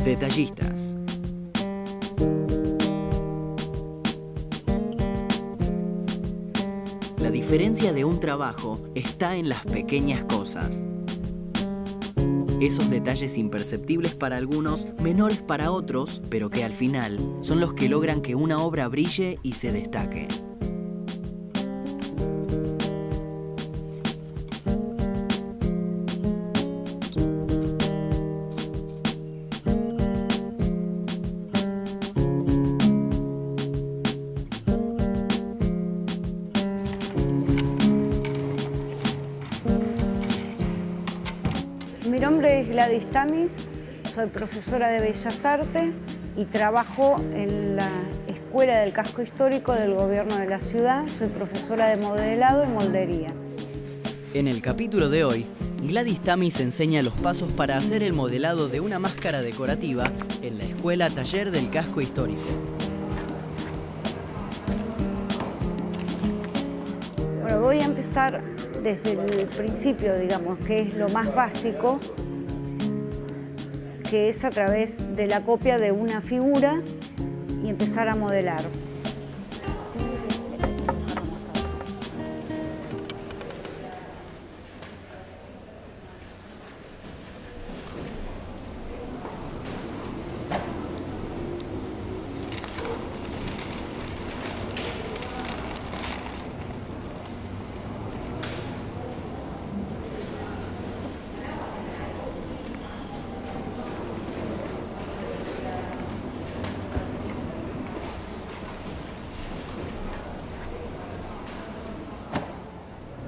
Detallistas. La diferencia de un trabajo está en las pequeñas cosas. Esos detalles imperceptibles para algunos, menores para otros, pero que al final son los que logran que una obra brille y se destaque. Mi nombre es Gladys Tamis, soy profesora de Bellas Artes y trabajo en la Escuela del Casco Histórico del Gobierno de la Ciudad. Soy profesora de modelado y moldería. En el capítulo de hoy, Gladys Tamis enseña los pasos para hacer el modelado de una máscara decorativa en la Escuela Taller del Casco Histórico. Bueno, voy a empezar desde el principio, digamos, que es lo más básico, que es a través de la copia de una figura y empezar a modelar.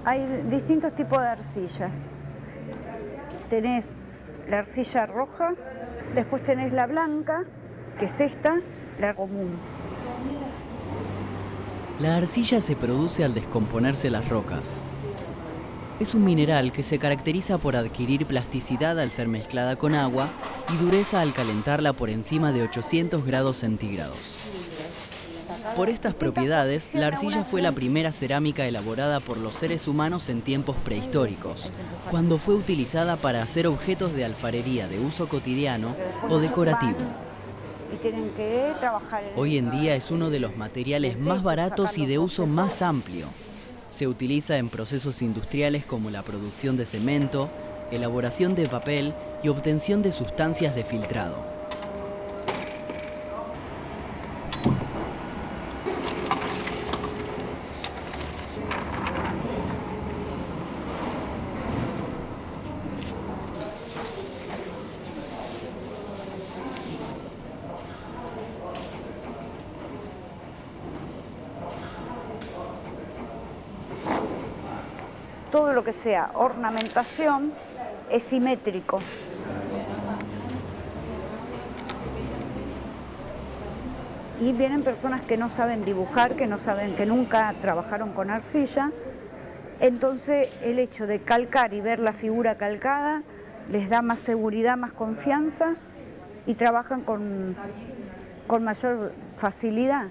Hay distintos tipos de arcillas. Tenés la arcilla roja, después tenés la blanca, que es esta, la común. La arcilla se produce al descomponerse las rocas. Es un mineral que se caracteriza por adquirir plasticidad al ser mezclada con agua y dureza al calentarla por encima de 800 grados centígrados. Por estas propiedades, la arcilla fue la primera cerámica elaborada por los seres humanos en tiempos prehistóricos, cuando fue utilizada para hacer objetos de alfarería de uso cotidiano o decorativo. Hoy en día es uno de los materiales más baratos y de uso más amplio. Se utiliza en procesos industriales como la producción de cemento, elaboración de papel y obtención de sustancias de filtrado. Todo lo que sea ornamentación es simétrico. Y vienen personas que no saben dibujar, que nunca trabajaron con arcilla. Entonces el hecho de calcar y ver la figura calcada les da más seguridad, más confianza y trabajan con mayor facilidad,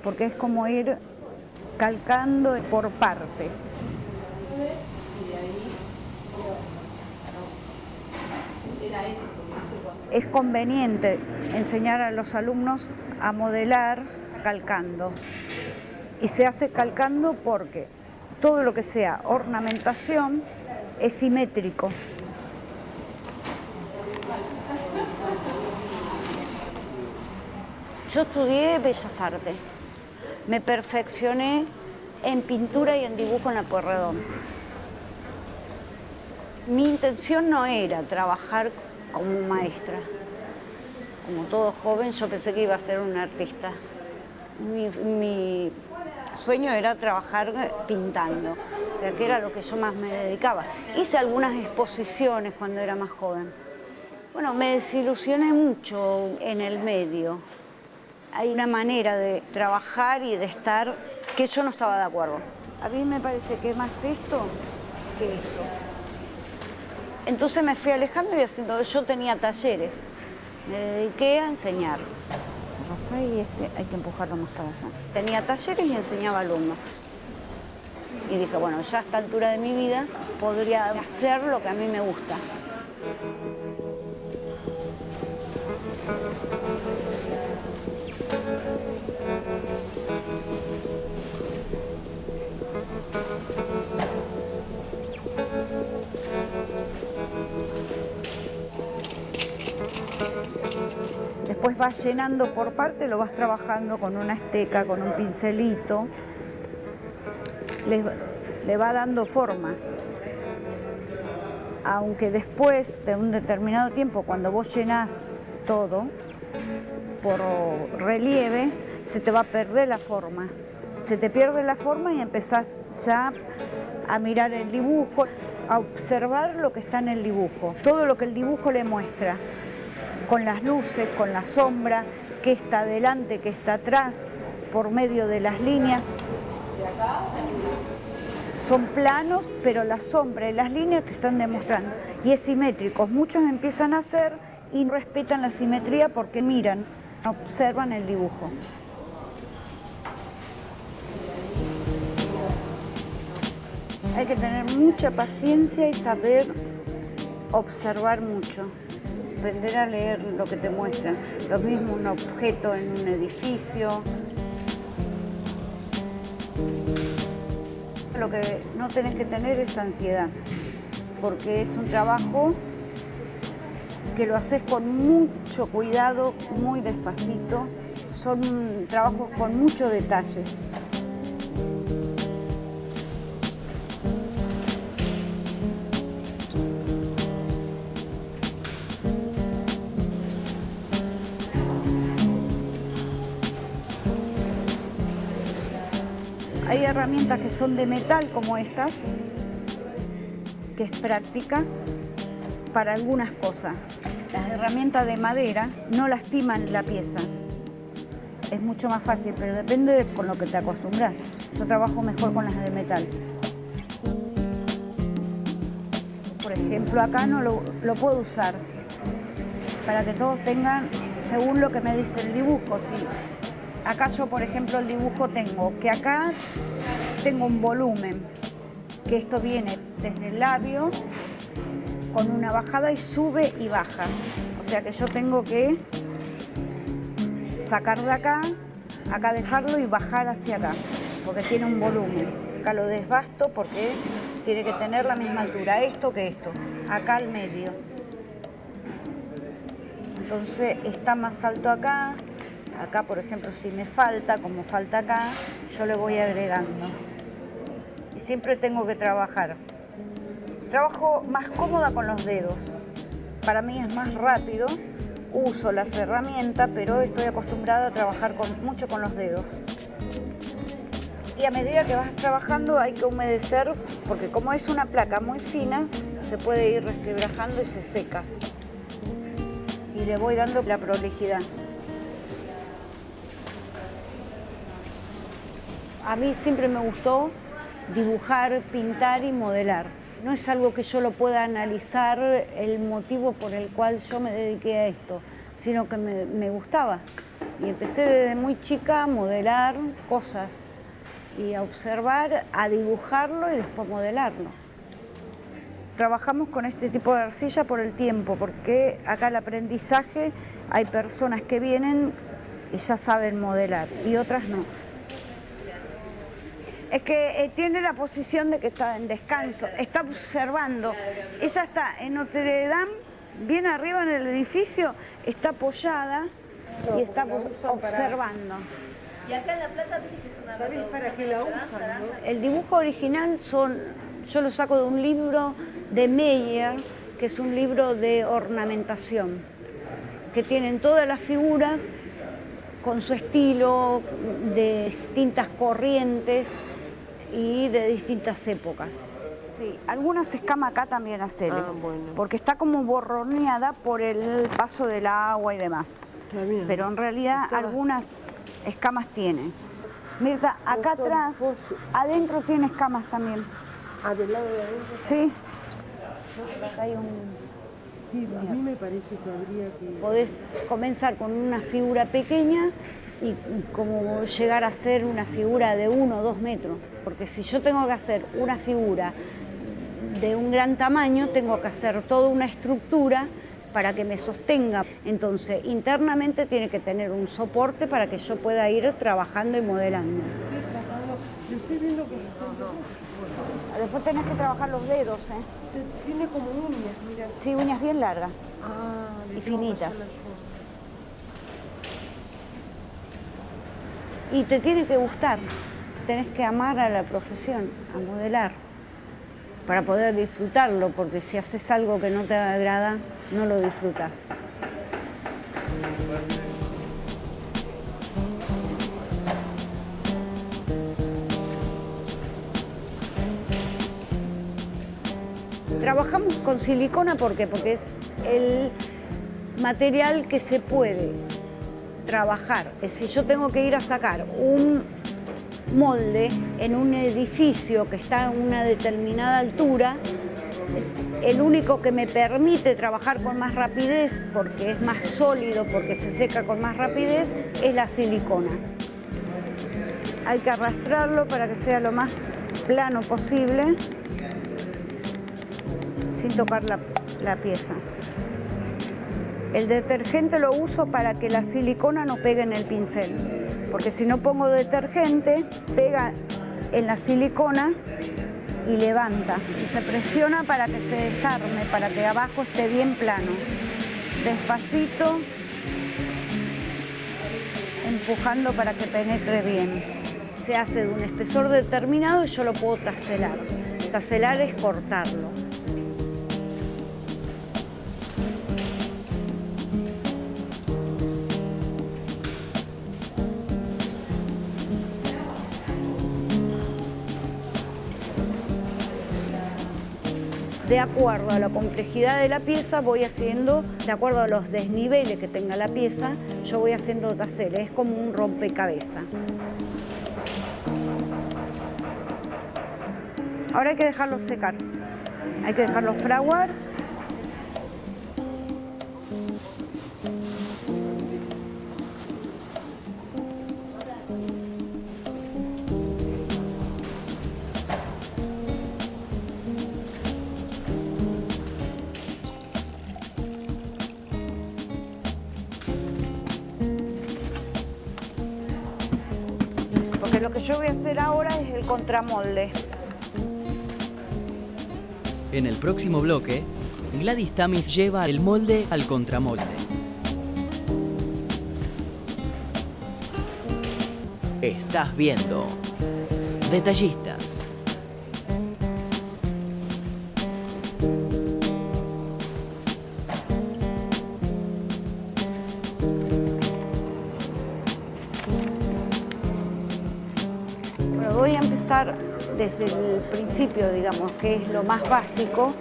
porque es como ir calcando por partes. Es conveniente enseñar a los alumnos a modelar calcando. Y se hace calcando porque todo lo que sea ornamentación es simétrico. Yo estudié Bellas Artes. Me perfeccioné en pintura y en dibujo en la Pueyrredón. Mi intención no era trabajar como maestra. Como todo joven, yo pensé que iba a ser una artista. Mi sueño era trabajar pintando, o sea, que era lo que yo más me dedicaba. Hice algunas exposiciones cuando era más joven. Bueno, me desilusioné mucho en el medio. Hay una manera de trabajar y de estar que yo no estaba de acuerdo. A mí me parece que es más esto que esto. Entonces me fui alejando y haciendo. Yo tenía talleres, me dediqué a enseñar. Y hay que empujarlo más para allá. Tenía talleres y enseñaba alumnos. Y dije, bueno, ya a esta altura de mi vida podría hacer lo que a mí me gusta. Después vas llenando por parte, lo vas trabajando con una esteca, con un pincelito. Le va dando forma. Aunque después de un determinado tiempo, cuando vos llenás todo por relieve, se te va a perder la forma. Se te pierde la forma y empezás ya a mirar el dibujo, a observar lo que está en el dibujo, todo lo que el dibujo le muestra, con las luces, con la sombra, qué está adelante, qué está atrás, por medio de las líneas. Son planos, pero la sombra y las líneas te están demostrando. Y es simétrico. Muchos empiezan a hacer y respetan la simetría porque miran, observan el dibujo. Hay que tener mucha paciencia y saber observar mucho. Aprender a leer lo que te muestran. Lo mismo un objeto en un edificio. Lo que no tenés que tener es ansiedad, porque es un trabajo que lo haces con mucho cuidado, muy despacito. Son trabajos con muchos detalles. Hay herramientas que son de metal como estas, que es práctica para algunas cosas. Las herramientas de madera no lastiman la pieza. Es mucho más fácil, pero depende de con lo que te acostumbras. Yo trabajo mejor con las de metal. Por ejemplo, acá no lo puedo usar para que todos tengan según lo que me dice el dibujo. Sí. Acá yo, por ejemplo, el dibujo tengo que acá tengo un volumen, que esto viene desde el labio con una bajada y sube y baja. O sea que yo tengo que sacar de acá, acá dejarlo y bajar hacia acá, porque tiene un volumen. Acá lo desbasto porque tiene que tener la misma altura esto que esto, acá al medio. Entonces está más alto acá. Acá, por ejemplo, si me falta, como falta acá, yo le voy agregando. Y siempre tengo que trabajar. Trabajo más cómoda con los dedos. Para mí es más rápido. Uso las herramientas, pero estoy acostumbrada a trabajar mucho con los dedos. Y a medida que vas trabajando hay que humedecer, porque como es una placa muy fina, se puede ir resquebrajando y se seca. Y le voy dando la prolijidad. A mí siempre me gustó dibujar, pintar y modelar. No es algo que yo lo pueda analizar el motivo por el cual yo me dediqué a esto, sino que me gustaba. Y empecé desde muy chica a modelar cosas y a observar, a dibujarlo y después modelarlo. Trabajamos con este tipo de arcilla por el tiempo, porque acá el aprendizaje hay personas que vienen y ya saben modelar y otras no. Es que tiene la posición de que está en descanso, está observando. Ella está en Notre Dame, bien arriba en el edificio, está apoyada y está observando. Y acá en La Plata dice que es una ¿Sabés para qué la usan, no? El dibujo original yo lo saco de un libro de Meyer, que es un libro de ornamentación, que tienen todas las figuras con su estilo, de distintas corrientes y de distintas épocas. Sí, algunas escamas acá también hacen, porque está como borroneada por el paso del agua y demás. Pero en realidad algunas escamas tienen. Mirta, acá atrás, adentro tiene escamas también. ¿Ah, del lado de adentro? Sí. Acá hay un... Sí, a mí me parece que habría que... Podés comenzar con una figura pequeña y como llegar a ser una figura de 1 o 2 metros. Porque si yo tengo que hacer una figura de un gran tamaño, tengo que hacer toda una estructura para que me sostenga. Entonces, internamente tiene que tener un soporte para que yo pueda ir trabajando y modelando. Lo estoy viendo que Después tenés que trabajar los dedos, ¿eh? tiene como uñas, mira. Sí, uñas bien largas Le y tengo que finitas. hacer la forma. Y te tiene que gustar, tenés que amar a la profesión, a modelar, para poder disfrutarlo, porque si haces algo que no te agrada, no lo disfrutas. Trabajamos con silicona, ¿por qué? Porque es el material que se puede trabajar. Si yo tengo que ir a sacar un molde en un edificio que está en una determinada altura, el único que me permite trabajar con más rapidez, porque es más sólido, porque se seca con más rapidez, es la silicona. Hay que arrastrarlo para que sea lo más plano posible, sin tocar la pieza. El detergente lo uso para que la silicona no pegue en el pincel, porque si no pongo detergente, pega en la silicona y levanta, y se presiona para que se desarme, para que abajo esté bien plano. Despacito, empujando para que penetre bien. Se hace de un espesor determinado y yo lo puedo taselar. Taselar es cortarlo. De acuerdo a la complejidad de la pieza, voy haciendo, de acuerdo a los desniveles que tenga la pieza, yo voy haciendo taseles, es como un rompecabezas. Ahora hay que dejarlo secar, hay que dejarlo fraguar. Porque lo que yo voy a hacer ahora es el contramolde. En el próximo bloque, Gladys Tamis lleva el molde al contramolde. Estás viendo Detallistas. Bueno, voy a empezar desde el principio, digamos, que es lo más básico,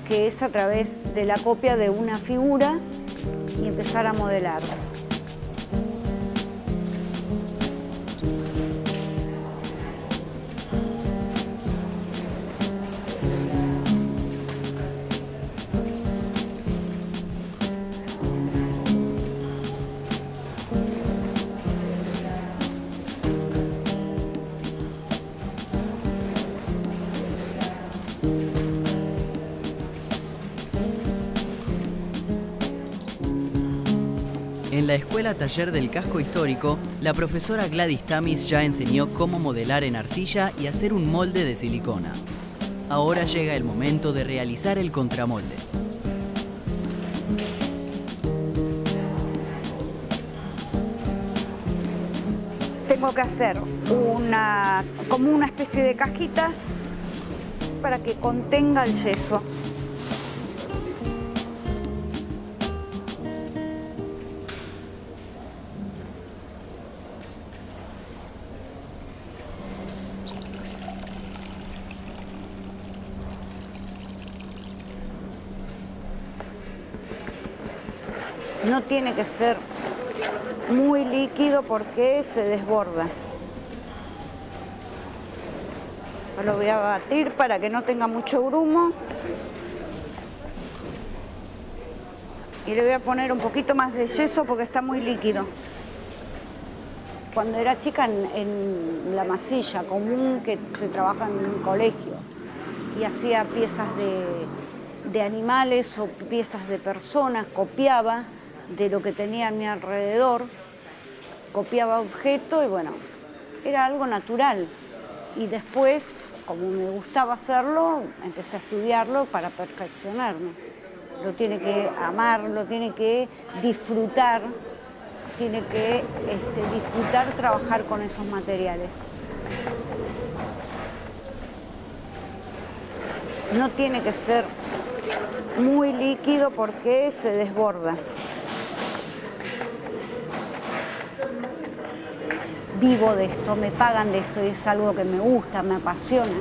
que es a través de la copia de una figura y empezar a modelar. En la escuela taller del casco histórico, la profesora Gladys Tamis ya enseñó cómo modelar en arcilla y hacer un molde de silicona. Ahora llega el momento de realizar el contramolde. Tengo que hacer como una especie de cajita para que contenga el yeso. No tiene que ser muy líquido porque se desborda. Lo voy a batir para que no tenga mucho grumo. Y le voy a poner un poquito más de yeso porque está muy líquido. Cuando era chica en la masilla común que se trabaja en un colegio y hacía piezas de animales o piezas de personas, copiaba de lo que tenía a mi alrededor, copiaba objetos y bueno, era algo natural. Y después, como me gustaba hacerlo, empecé a estudiarlo para perfeccionarme. Lo tiene que amar, lo tiene que disfrutar, tiene que disfrutar trabajar con esos materiales. No tiene que ser muy líquido porque se desborda. Vivo de esto, me pagan de esto y es algo que me gusta, me apasiona.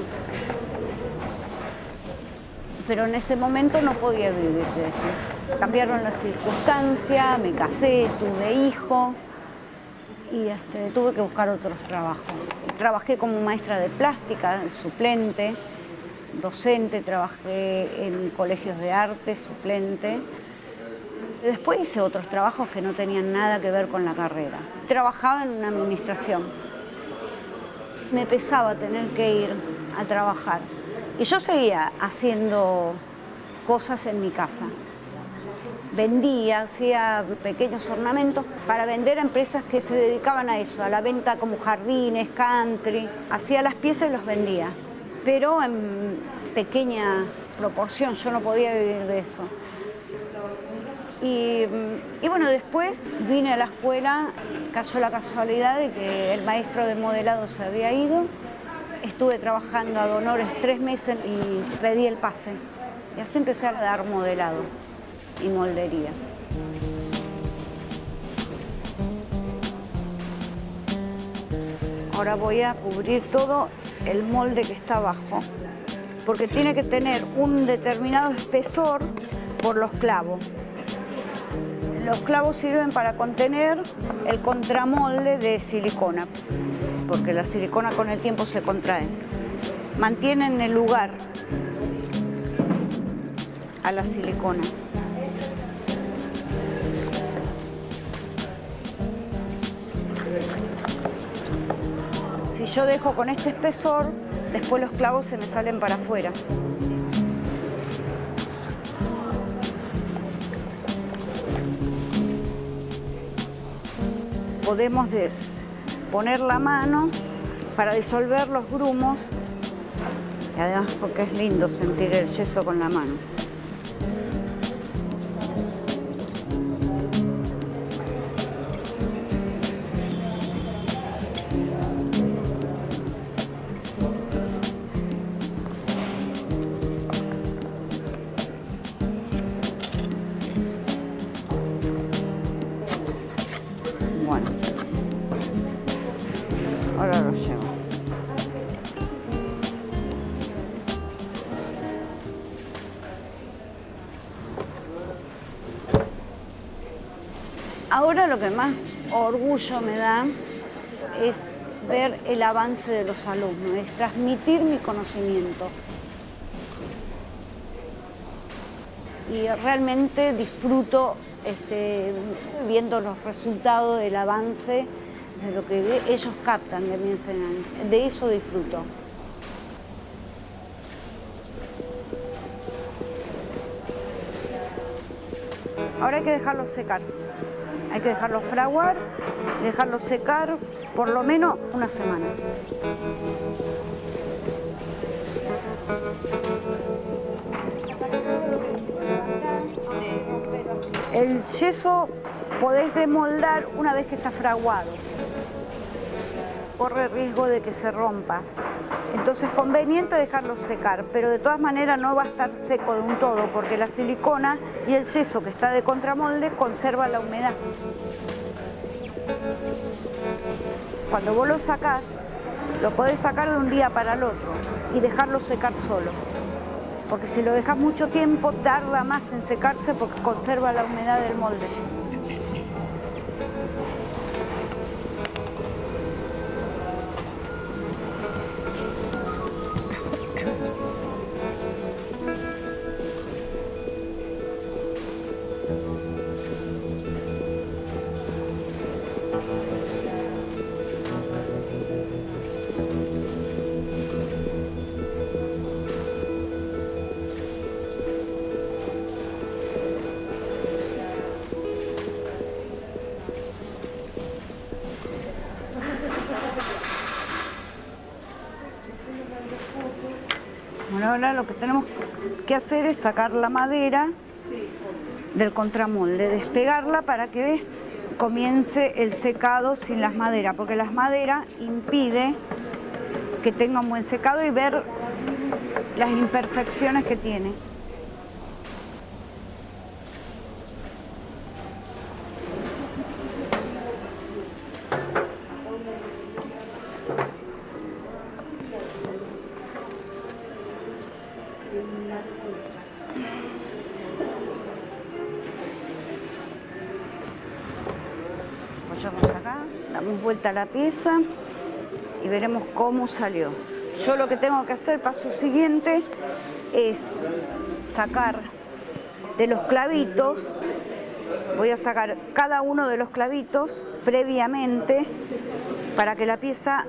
Pero en ese momento no podía vivir de eso. Cambiaron las circunstancias, me casé, tuve hijo y tuve que buscar otros trabajos. Trabajé como maestra de plástica, suplente, docente, trabajé en colegios de arte, suplente. Después hice otros trabajos que no tenían nada que ver con la carrera. Trabajaba en una administración. Me pesaba tener que ir a trabajar. Y yo seguía haciendo cosas en mi casa. Vendía, hacía pequeños ornamentos para vender a empresas que se dedicaban a eso, a la venta como jardines, country. Hacía las piezas y los vendía, pero en pequeña proporción, yo no podía vivir de eso. Y bueno, después vine a la escuela, cayó la casualidad de que el maestro de modelado se había ido. Estuve trabajando ad honores 3 meses y pedí el pase. Y así empecé a dar modelado y moldería. Ahora voy a cubrir todo el molde que está abajo, porque tiene que tener un determinado espesor por los clavos. Los clavos sirven para contener el contramolde de silicona, porque la silicona con el tiempo se contrae. Mantienen el lugar a la silicona. Si yo dejo con este espesor, después los clavos se me salen para afuera. Podemos poner la mano para disolver los grumos y además porque es lindo sentir el yeso con la mano. Bueno, ahora lo llevo. Ahora lo que más orgullo me da es ver el avance de los alumnos, es transmitir mi conocimiento. Y realmente disfruto viendo los resultados del avance, de lo que ellos captan de mi enseñanza. De eso disfruto. Ahora hay que dejarlo secar. Hay que dejarlo fraguar, dejarlo secar por lo menos una semana. El yeso podés demoldar una vez que está fraguado. Corre riesgo de que se rompa. Entonces es conveniente dejarlo secar, pero de todas maneras no va a estar seco de un todo, porque la silicona y el yeso que está de contramolde conserva la humedad. Cuando vos lo sacás, lo podés sacar de un día para el otro y dejarlo secar solo. Porque si lo dejas mucho tiempo, tarda más en secarse porque conserva la humedad del molde. Bueno, ahora lo que tenemos que hacer es sacar la madera del contramolde, despegarla para que comience el secado sin las maderas, porque las maderas impide que tenga un buen secado y ver las imperfecciones que tiene. Apoyamos acá, damos vuelta a la pieza y veremos cómo salió. Yo lo que tengo que hacer, paso siguiente, es sacar de los clavitos, voy a sacar cada uno de los clavitos previamente para que la pieza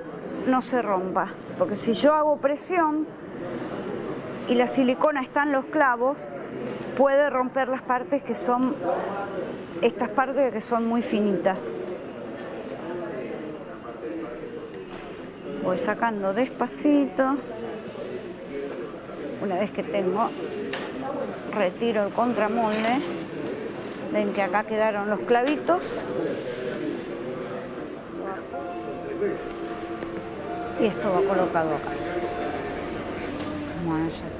no se rompa. Porque si yo hago presión y la silicona está en los clavos, puede romper las partes que son, estas partes que son muy finitas. Voy sacando despacito. Una vez que tengo, retiro el contramolde. Ven que acá quedaron los clavitos. Y esto va colocado acá. Bueno, ya está.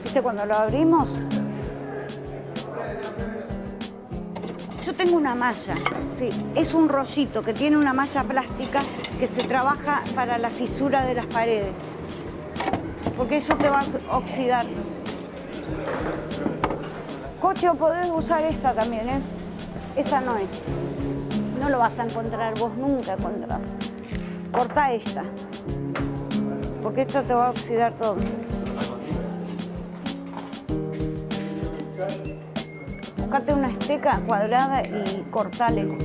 ¿Viste cuando lo abrimos? Yo tengo una malla, sí, es un rollito que tiene una malla plástica que se trabaja para la fisura de las paredes, porque eso te va a oxidar. Cocho, podés usar esta también, ¿eh? Esa no es. No lo vas a encontrar, vos nunca encontrás. Corta esta, porque esta te va a oxidar todo. Buscate una esteca cuadrada y cortale.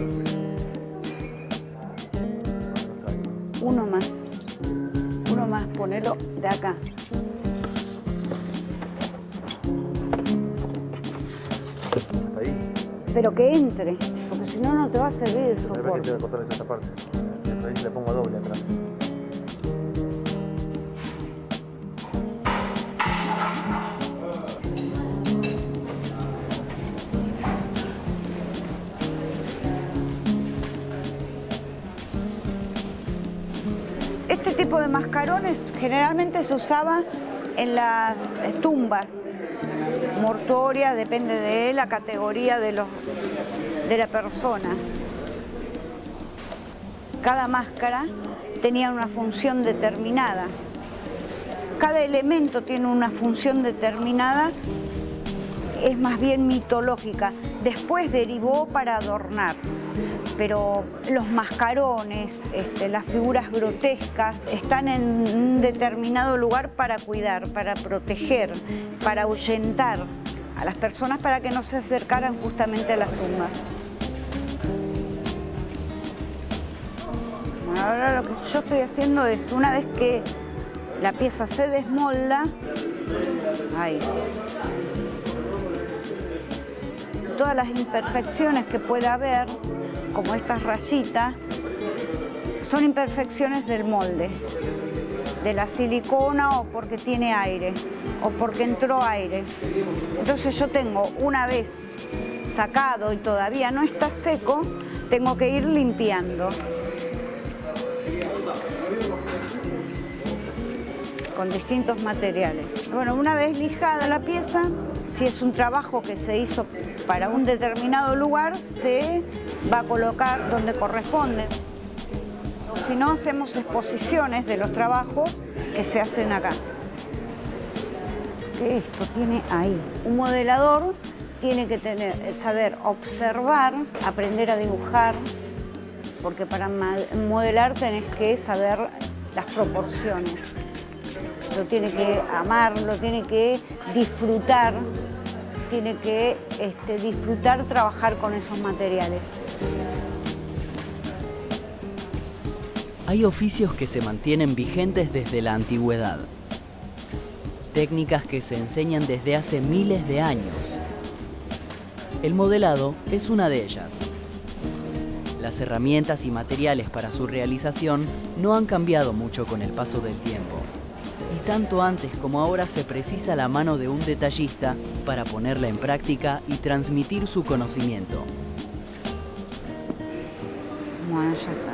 Uno más, ponelo de acá. ¿Hasta ahí? Pero que entre, porque si no, no te va a servir de Te voy soporte. a cortar esta parte. Ahí le pongo doble atrás. Este tipo de mascarones generalmente se usaba en las tumbas mortuorias, depende de la categoría de la persona. Cada máscara tenía una función determinada. Cada elemento tiene una función determinada, es más bien mitológica. Después derivó para adornar. Pero los mascarones, las figuras grotescas, están en un determinado lugar para cuidar, para proteger, para ahuyentar a las personas para que no se acercaran justamente a las tumbas. Bueno, ahora lo que yo estoy haciendo es, una vez que la pieza se desmolda, ahí, todas las imperfecciones que pueda haber, como estas rayitas, son imperfecciones del molde, de la silicona, o porque tiene aire, o porque entró aire. Entonces yo tengo, una vez sacado y todavía no está seco, tengo que ir limpiando con distintos materiales. Bueno, una vez lijada la pieza, si es un trabajo que se hizo para un determinado lugar, se va a colocar donde corresponde. Si no, hacemos exposiciones de los trabajos que se hacen acá. Esto tiene ahí. Un modelador tiene que saber observar, aprender a dibujar, porque para modelar tenés que saber las proporciones. Lo tiene que amar, lo tiene que disfrutar. Tiene que disfrutar trabajar con esos materiales. Hay oficios que se mantienen vigentes desde la antigüedad. Técnicas que se enseñan desde hace miles de años. El modelado es una de ellas. Las herramientas y materiales para su realización no han cambiado mucho con el paso del tiempo. Y tanto antes como ahora se precisa la mano de un detallista para ponerla en práctica y transmitir su conocimiento. Bueno, ya está.